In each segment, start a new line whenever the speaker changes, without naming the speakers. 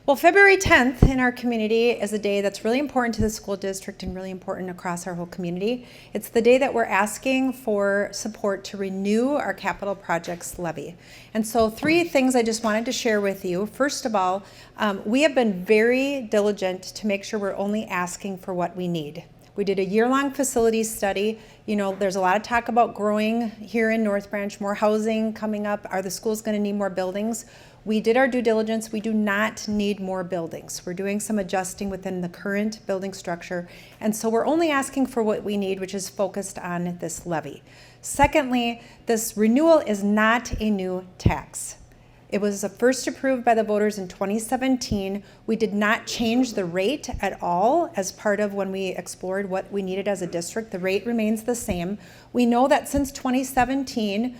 Well, February 10th in our community is a day that's really important to the school district and really important across our whole community. It's the day that we're asking for support to renew our Capital Projects Levy. And so 3 things I just wanted to share with you. First of all, we have been very diligent to make sure we're only asking for what we need. We did a year-long facilities study. You know, there's a lot of talk about growing here in North Branch, more housing coming up. Are the schools going to need more buildings? We did our due diligence. We do not need more buildings. We're doing some adjusting within the current building structure. And so we're only asking for what we need, which is focused on this levy. Secondly, this renewal is not a new tax. It was first approved by the voters in 2017. We did not change the rate at all as part of when we explored what we needed as a district. The rate remains the same. We know that since 2017,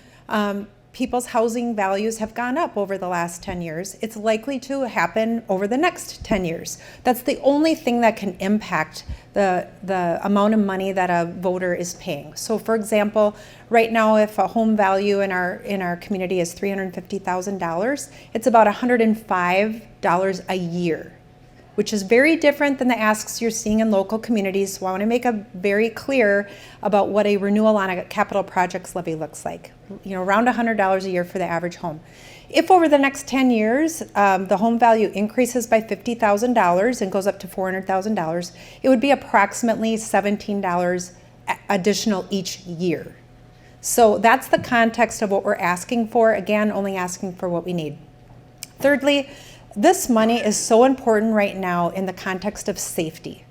people's housing values have gone up over the last 10 years. It's likely to happen over the next 10 years. That's the only thing that can impact the amount of money that a voter is paying. So for example, right now if a home value in our community is $350,000, it's about $105 a year, which is very different than the asks you're seeing in local communities. So I want to make it very clear about what a renewal on a capital projects levy looks like. You know, around $100 a year for the average home. If over the next 10 years, the home value increases by $50,000 and goes up to $400,000, it would be approximately $17 additional each year. So that's the context of what we're asking for. Again, only asking for what we need. Thirdly, this money is so important right now in the context of safety.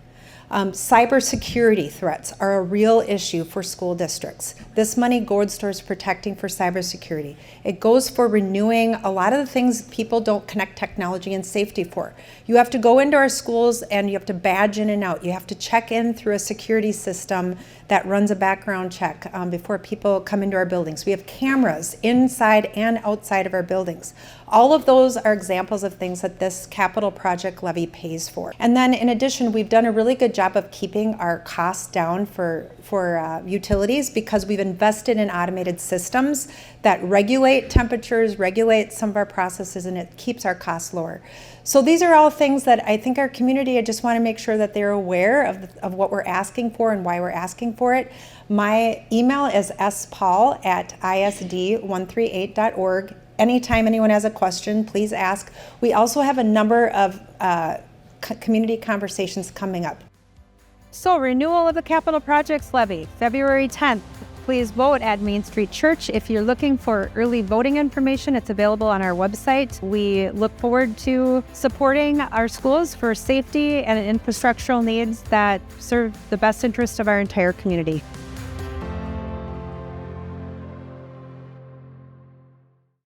Cybersecurity threats are a real issue for school districts. This money goes towards protecting for cybersecurity. It goes for renewing a lot of the things people don't connect technology and safety for. You have to go into our schools and you have to badge in and out. You have to check in through a security system that runs a background check before people come into our buildings. We have cameras inside and outside of our buildings. All of those are examples of things that this capital project levy pays for. And then in addition, we've done a really good job of keeping our costs down for utilities because we've invested in automated systems that regulate temperatures, regulate some of our processes, and it keeps our costs lower. So these are all things that I think our community, I just want to make sure that they're aware of what we're asking for and why we're asking for it. My email is spaul@isd138.org. Anytime anyone has a question, please ask. We also have a number of community conversations coming up.
So, renewal of the Capital Projects Levy, February 10th. Please vote at Main Street Church. If you're looking for early voting information, it's available on our website. We look forward to supporting our schools for safety and infrastructural needs that serve the best interest of our entire community.